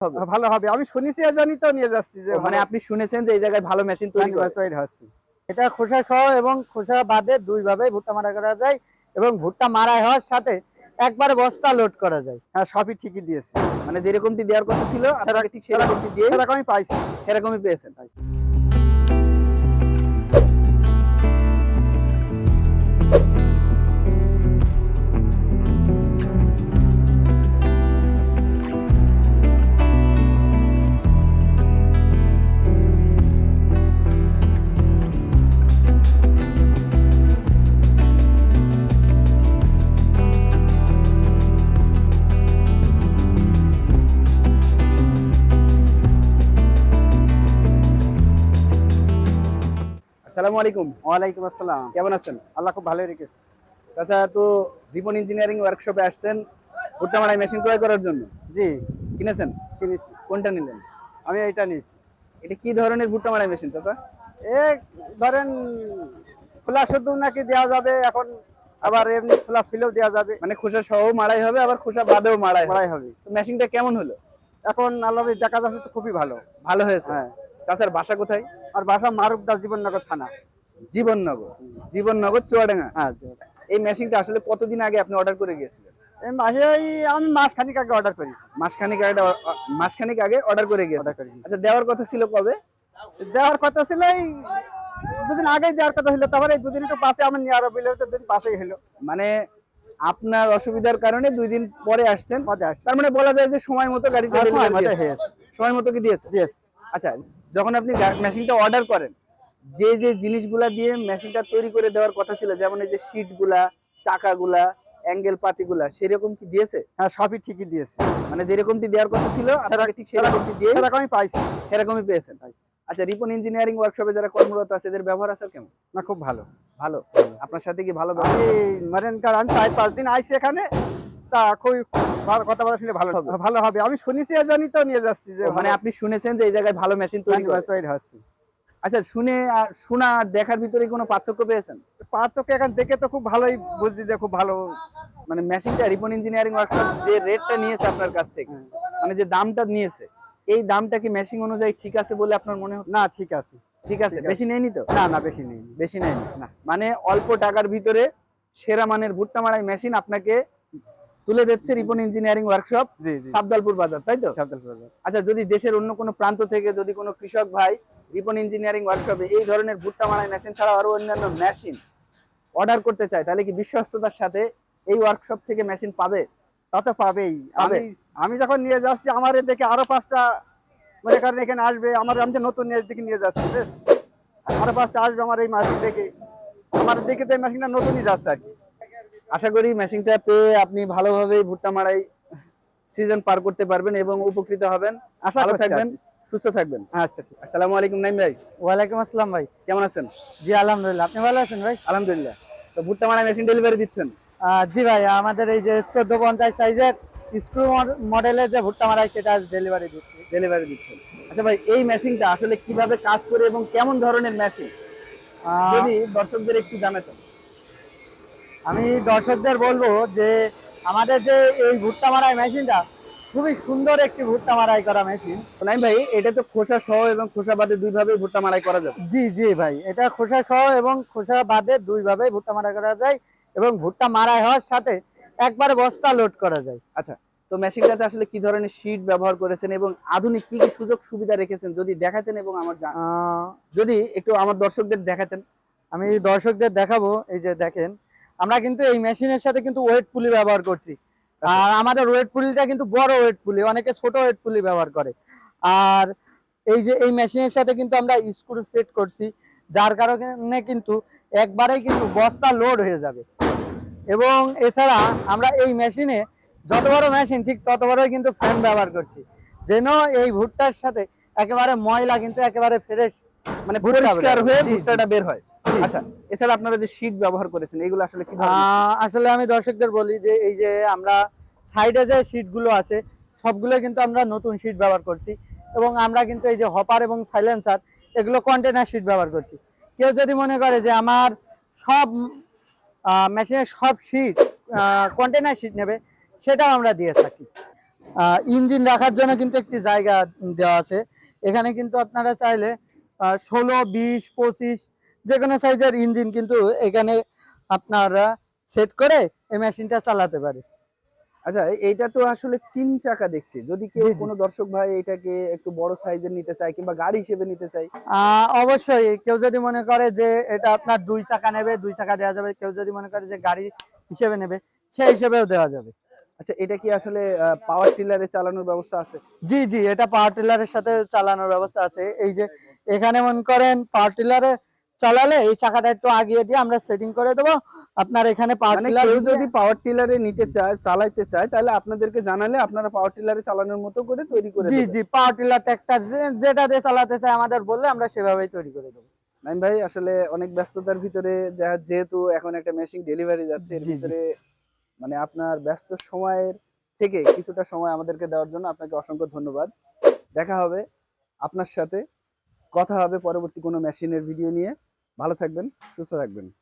ভালো হবে। আমি শুনেছি এজন্যই তো নিয়ে যাচ্ছি যে মানে আপনি শুনেছেন যে এই জায়গায় ভালো মেশিন তৈরি তৈরি হচ্ছে। এটা খোসা সহ এবং খোসা বাদে দুই ভাবে ভুট্টা মারা করা যায় এবং ভুট্টা মারা হওয়ার সাথে একবারে বস্তা লোড করা যায়। হ্যাঁ, সবই ঠিকই দিয়েছে। মানে যেরকমটি দেওয়ার কথা ছিল আপনাকে ঠিক সেরকমটি দিয়ে সেরকমই পাইছি, সেরকমই পেয়েছেন। আসসালামু আলাইকুম। ওয়ালাইকুম আসসালাম। কেমন আছেন? আল্লাহ খুব ভালোই রেখেছে। চাচা তো রিপন ইঞ্জিনিয়ারিং ওয়ার্কশপে আসছেন ভুট্টা মারাই মেশিন ক্রয় করার জন্য। জি, কিনেছেন? কিনেছি। কোনটা নিলেন? আমি এইটা নিয়েছি। এটা কি ধরনের ভুট্টা মারাই মেশিন চাচা? এ ধরেন খোলা শুধু নাকি দেওয়া যাবে এখন, আবার এমনি খোলা ছিলেও দেওয়া যাবে। মানে খোসা সহ মারাই হবে আবার খোসা বাদেও মারাই হবে। মারাই হবে। তো মেশিনটা কেমন হলো? এখন আল্লাহ দেখা যাচ্ছে তো খুবই ভালো। ভালো হয়েছে। হ্যাঁ। চাচার বাসা কোথায়? আর বাসা মারুকদা, জীবননগর থানা। জীবননগর। জীবননগর চুয়াডাঙ্গা। হ্যাঁ, এই মেশিনটা আসলে কতদিন আগে আপনি অর্ডার করে গিয়েছিলেন? এই মাসে আমি মাসখানিক আগে অর্ডার করেছি। মাসখানিক আগে অর্ডার করে গিয়েছেন। আচ্ছা, দেওয়ার কথা ছিল কবে? দেওয়ার কথা ছিল এই দুদিন আগেই দেওয়ার কথা ছিল, তারপরে এই দুদিন একটু পাশে আমার নিয়ে আরো বিলে হতে দুদিন পাশেই হলো। মানে আপনার অসুবিধার কারণে 2 দিন পরে আসছেন। তার মানে বলা যায় যে সময় মতো গাড়িটা ডেলিভারি হয়েছে। সময় মতো কি দিয়েছে? আচ্ছা, যখন আপনি মেশিনটা অর্ডার করেন, যে যে জিনিসগুলা দিয়ে মেশিনটা তৈরি করে দেওয়ার কথা ছিল, যেমন এই যে শীটগুলা, চাকাগুলা, অ্যাঙ্গেল পাতিগুলা, সেরকম কি দিয়েছে? হ্যাঁ, সবই ঠিকই দিয়েছে। মানে যেরকমটি দেওয়ার কথা ছিল আপনাকে ঠিক সেরকমটি দিয়ে সেরকমই পাইছি, সেরকমই পেয়েছেন। আচ্ছা, রিপন ইঞ্জিনিয়ারিং ওয়ার্কশপে যারা কর্মরত আছে এদের ব্যবহার আছে কেমন? না, খুব ভালো। ভালো। আপনার সাথে কি ভালো আমি ব্যবহার? আমি 4-5 দিন আইছি এখানে, তা খুবই কথাবার্তা শুনে ভালো হবে। ভালো হবে। আমি শুনেছি এজন্যই তো নিয়ে যাচ্ছি যে মানে আপনি শুনেছেন যে এই জায়গায় ভালো মেশিন তৈরি হচ্ছে। আচ্ছা, শোনা আর দেখার ভিতরে কোনো পার্থক্য পেয়েছেন? পার্থক্য এখন দেখে তো খুব ভালোই বুঝছি যে খুব ভালো। মানে মেশিনটা রিপন ইঞ্জিনিয়ারিং ওয়ার্কশপ যে রেটটা নিয়েছে আপনার কাছ থেকে, মানে যে দামটা নিয়েছে, এই দামটা কি মেশিন অনুযায়ী ঠিক আছে বলে আপনার মনে হচ্ছে? না, ঠিক আছে। ঠিক আছে। বেশি নেয়নি তো? না, বেশি নেই। বেশি নেয়নি না। মানে অল্প টাকার ভিতরে সেরা মানের ভুট্টা মারাই মেশিন আপনাকে তুলে দিচ্ছে রিপন ইঞ্জিনিয়ারিং ওয়ার্কশপ, সাবদালপুর বাজার, তাই তো? সাবদালপুর বাজার। আচ্ছা, যদি দেশের অন্য কোনো প্রান্ত থেকে যদি কোনো কৃষক ভাই রিপন ইঞ্জিনিয়ারিং ওয়ার্কশপে এই ধরনের ভুট্টা মারাই মেশিন ছাড়াও আরো অন্যান্য মেশিন অর্ডার করতে চায়, তাহলে কি বিশ্বস্ততার সাথে এই ওয়ার্কশপ থেকে মেশিন পাবে? তা তো পাবেই। আমি যখন নিয়ে যাচ্ছি আমার দেখে আরো 5টা মনে করেন এখানে আসবে। আমি যে নতুন দিকে নিয়ে যাচ্ছি, বেশ আরো 5টা আসবে আমার এই মেশিন দেখে। আমার দিকে তো এই মেশিনটা নতুনই যাচ্ছে আর কি। আশা করি মেশিনটা পেয়ে আপনি ভালোভাবে ভুট্টা মারাই সিজন পার করতে পারবেন এবং উপকৃত হবেন। ভালো থাকবেন, সুস্থ থাকবেন। আচ্ছা, ঠিক। আসসালামু আলাইকুম নাইম ভাই। ওয়ালাইকুম আসসালাম ভাই। কেমন আছেন? জি, আলহামদুলিল্লাহ। আপনি ভালো আছেন ভাই? আলহামদুলিল্লাহ। তো ভুট্টা মারাই মেশিন ডেলিভারি দিচ্ছেন? জি ভাই, আমাদের এই যে 1450 সাইজের স্ক্রু মডেলের যে ভুট্টা মারাই সেটা ডেলিভারি দিচ্ছেন। আচ্ছা ভাই, এই মেশিনটা আসলে কিভাবে কাজ করে এবং কেমন ধরনের মেশিন যদি দর্শকদের একটু জানাতেন। আমি দর্শকদের বলবো যে আমাদের যে এই ভুট্টা মারাই মেশিনটা খুবই সুন্দর একটি ভুট্টা মারাই করা মেশিন। নাইম ভাই, এটা তো খোসা সহ এবং খোসা বাদে দুই ভাবে ভুট্টা মারাই করা যাবে। জি ভাই, এটা খোসা সহ এবং খোসা বাদে দুই ভাবে ভুট্টা মারাই করা যায় এবং ভুট্টা মারাই হওয়ার সাথে একবারে বস্তা লোড করা যায়। আচ্ছা, তো মেশিনটাতে আসলে কি ধরনের শীট ব্যবহার করেছেন এবং আধুনিক কি কি সুযোগ সুবিধা রেখেছেন যদি দেখাতেন এবং যদি একটু আমার দর্শকদের দেখাতেন। আমি দর্শকদের দেখাবো। এই যে দেখেন, আমরা কিন্তু এই মেশিনের সাথে কিন্তু ওয়েট পুলি ব্যবহার করছি। আর আমাদের ওয়েট পুলিটা কিন্তু বড় ওয়েট পুলি, অনেকে ছোট ওয়েট পুলি ব্যবহার করে। আর এই যে এই মেশিনের সাথে কিন্তু আমরা স্ক্রু সেট করছি, যার কারণে কিন্তু একবারেই কিন্তু বস্তা লোড হয়ে যাবে। এবং এছাড়া আমরা এই মেশিনে যত বড় মেশিন ঠিক তত বড়ই কিন্তু ফ্যান ব্যবহার করছি, যেন এই ভুট্টার সাথে একেবারে ময়লা কিন্তু একেবারে ফ্রেশ, মানে পরিষ্কার হয়ে ভুট্টাটা বের হয়। আচ্ছা, এছাড়া আপনারা যে শীট ব্যবহার করেছেন এগুলো আসলে কি ধরনের? আসলে আমি দর্শকদের বলি যে এই যে আমরা সাইডে যে শীটগুলো আছে সবগুলো কিন্তু আমরা নতুন শীট ব্যবহার করছি এবং আমরা কিন্তু এই যে হপার এবং সাইলেন্সার এগুলো কন্টেনার শীট ব্যবহার করছি। কেউ যদি মনে করে যে আমার সব মেশিনের সব শীট কন্টেনার শীট নেবে, সেটাও আমরা দিয়ে থাকি। ইঞ্জিন রাখার জন্য কিন্তু একটি জায়গা দেওয়া আছে। এখানে কিন্তু আপনারা চাইলে 16, 20, 25 যে কোনো সাইজের ইঞ্জিন কিন্তু এখানে আপনারা সেট করে এই মেশিনটা চালাতে পারে। আচ্ছা, এইটা তো আসলে 3 চাকা দেখছি। যদি কেউ জি, জি। কোনো দর্শক ভাই এটাকে একটু বড় সাইজের নিতে চায় কিংবা গাড়ি হিসেবে নিতে চায়। অবশ্যই কেউ যদি মনে করে যে এটা আপনার 2 চাকা নেবে, 2 চাকা দেওয়া যাবে। কেউ যদি মনে করে যে গাড়ি হিসেবে নেবে, সেই হিসেবেও দেওয়া যাবে। আচ্ছা, এটা কি আসলে পাওয়ার টিলারে চালানোর ব্যবস্থা আছে? জি, জি, এটা পাওয়ার টিলারের সাথে চালানোর ব্যবস্থা আছে। এই যে এখানে মনে করেন পাওয়ার টিলারে চালালে এই চাকাটা একটু আগিয়ে দিয়ে আমরা সেটিং করে দেবো। আপনার এখানে পাওয়ার মানে টিলার কেউ যদি পাওয়ার টিলারে নিতে চায়, চালাইতে চায়, তাহলে আপনাদেরকে জানালে আপনারা পাওয়ার টিলারে চালানোর মতো করে তৈরি করে জি, দেবেন। জি, পাওয়ার টিলার ট্রাক্টর যেটা দিয়ে চালাতে চায় আমাদের বললে আমরা সেভাবেই তৈরি করে দেবো। নাইম ভাই, আসলে অনেক ব্যস্ততার ভিতরে যেহেতু এখন একটা মেশিন ডেলিভারি যাচ্ছে, এর জি, জি। ভিতরে মানে আপনার ব্যস্ত সময়ের থেকে কিছুটা সময় আমাদেরকে দেওয়ার জন্য আপনাকে অসংখ্য ধন্যবাদ। দেখা হবে আপনার সাথে, কথা হবে পরবর্তী কোনো মেশিনের ভিডিও নিয়ে। ভালো থাকবেন, সুস্থ থাকবেন।